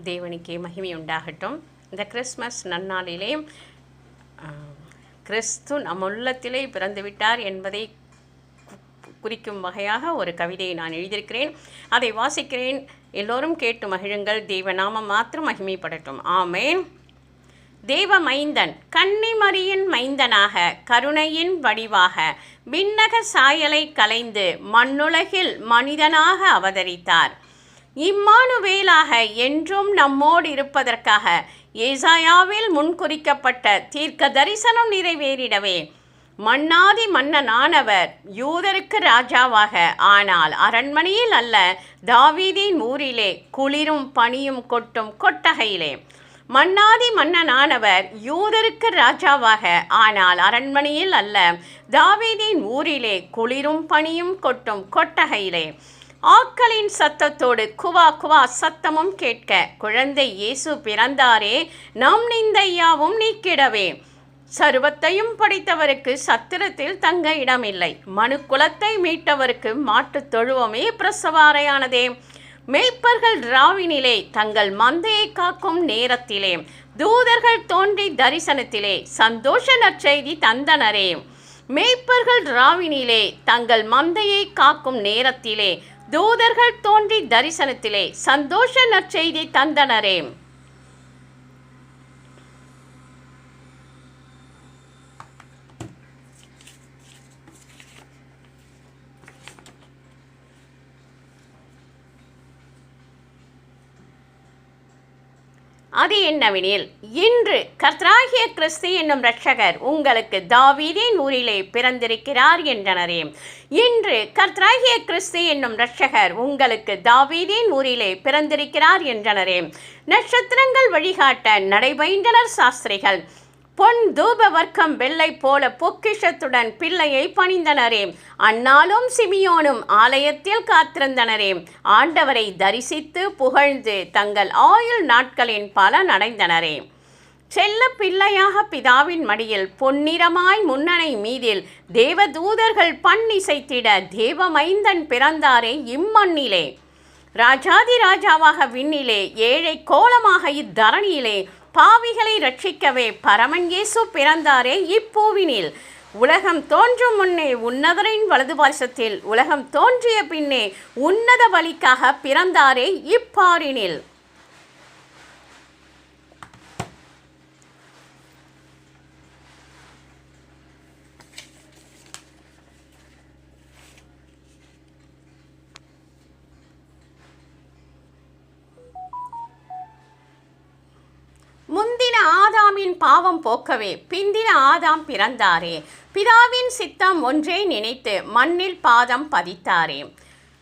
தேவனுக்கே மகிமை உண்டாகட்டும். இந்த கிறிஸ்மஸ் நன்னாளிலே கிறிஸ்து நம் உள்ளத்திலே பிறந்துவிட்டார் என்பதை குறிக்கும் வகையாக ஒரு கவிதையை நான் எழுதியிருக்கிறேன். அதை வாசிக்கிறேன். எல்லோரும் கேட்டு மகிழுங்கள். தேவநாமம் மாத்திரம் மகிமைப்படட்டும். ஆமேன். தேவ மைந்தன் கன்னிமரியின் மைந்தனாக கருணையின் வடிவாக விண்ணக சாயலை கலைந்து மண்ணுலகில் மனிதனாக அவதரித்தார். இம்மானுவேலாக என்றும் நம்மோடு இருப்பதற்காக ஏசாயாவில் முன்குறிக்கப்பட்ட தீர்க்க தரிசனம் நிறைவேறிடவே மன்னாதி மன்னனானவர் யூதருக்கு ராஜாவாக, ஆனால் அரண்மனையில் அல்ல, தாவீதின் ஊரிலே குளிரும் பனியும் கொட்டும் கொட்டகையிலே. மன்னாதி மன்னனானவர் யூதருக்கு ராஜாவாக, ஆனால் அரண்மனையில் அல்ல, தாவீதின் ஊரிலே குளிரும் பனியும் கொட்டும் கொட்டகையிலே. ஆக்களின் சத்தத்தோடு குவா குவா சத்தமும் கேட்க குழந்தை இயேசு பிறந்தாரே, நம் நிந்தையாவும் நீக்கிடவே. சர்வத்தையும் படைத்தவருக்கு சத்திரத்தில் தங்க இடமில்லை, மனு குலத்தை மீட்டவருக்கு மாட்டுத் தொழுவமே பிரசவாரையானதே. மேய்ப்பர்கள் ராவினிலே தங்கள் மந்தையை காக்கும் நேரத்திலே தூதர்கள் தோன்றி தரிசனத்திலே சந்தோஷ நற்செய்தி தந்தனரே. மேய்ப்பர்கள் ராவினிலே தங்கள் மந்தையை காக்கும் நேரத்திலே தூதர்கள் தோன்றி தரிசனத்திலே சந்தோஷ நற்செய்தி தந்தனரே. அது என்னவெனில், இன்று கர்த்தராகிய கிறிஸ்து என்னும் இரட்சகர் உங்களுக்கு தாவீதின் ஊரிலே பிறந்திருக்கிறார் என்றனரே. இன்று கர்த்தராகிய கிறிஸ்து என்னும் இரட்சகர் உங்களுக்கு தாவீதின் ஊரிலே பிறந்திருக்கிறார் என்றனரே. நட்சத்திரங்கள் வழிகாட்ட நடைபயின்றனர் சாஸ்திரிகள். பொன் தூப வர்க்கம் வெள்ளை போல பொக்கிஷத்துடன் பிள்ளையை பணிந்தனரே. அன்னாலும் சிமியோனும் ஆலயத்தில் காத்திருந்தனரே. ஆண்டவரை தரிசித்து புகழ்ந்து தங்கள் ஆயுள் நாட்களின் பலன் அடைந்தனரே. செல்ல பிள்ளையாக பிதாவின் மடியில் பொன்னிறமாய் முன்னணை மீதில் தேவதூதர்கள் பண்ணிசைத்திட தேவமைந்தன் பிறந்தாரே இம்மண்ணிலே. ராஜாதி ராஜாவாக விண்ணிலே, ஏழை கோலமாக இத்தரணியிலே பாவிகளை ரட்சிக்கவே பரமன் இயேசு பிறந்தாரே இப்பூவினில். உலகம் தோன்றும் முன்னே உன்னதரின் வலது பாரிசத்தில், உலகம் தோன்றிய பின்னே உன்னத வழிக்காக பிறந்தாரே இப்பாரினில். முந்தின ஆதாமின் பாவம் போக்கவே பிந்தின ஆதாம் பிறந்தாரே. பிதாவின் சித்தம் ஒன்றே நினைத்து மண்ணில் பாதம் பதித்தாரே.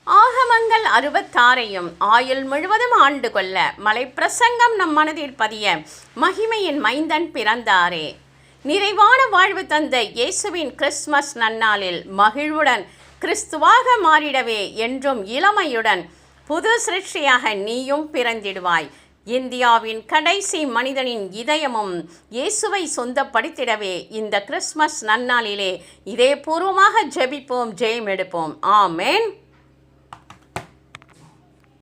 ஆகமங்கள் 66ஐயும் ஆயுள் முழுவதும் ஆண்டு கொள்ள மலைப்பிரசங்கம் நம் மனதில் பதிய மகிமையின் மைந்தன் பிறந்தாரே. நிறைவான வாழ்வு தந்த இயேசுவின் கிறிஸ்மஸ் நன்னாளில் மகிழ்வுடன் கிறிஸ்துவாக மாறிடவே என்றும் இளமையுடன் புது சிருஷ்டியாக நீயும் பிறந்திடுவாய். இந்தியாவின் கடைசி மனிதனின் இதயமும் இயேசுவை சொந்தப்படுத்திடவே இந்த கிறிஸ்மஸ் நன்னாளிலே இதயபூர்வமாக ஜெபிப்போம், ஜெயம் எடுப்போம். ஆமேன்.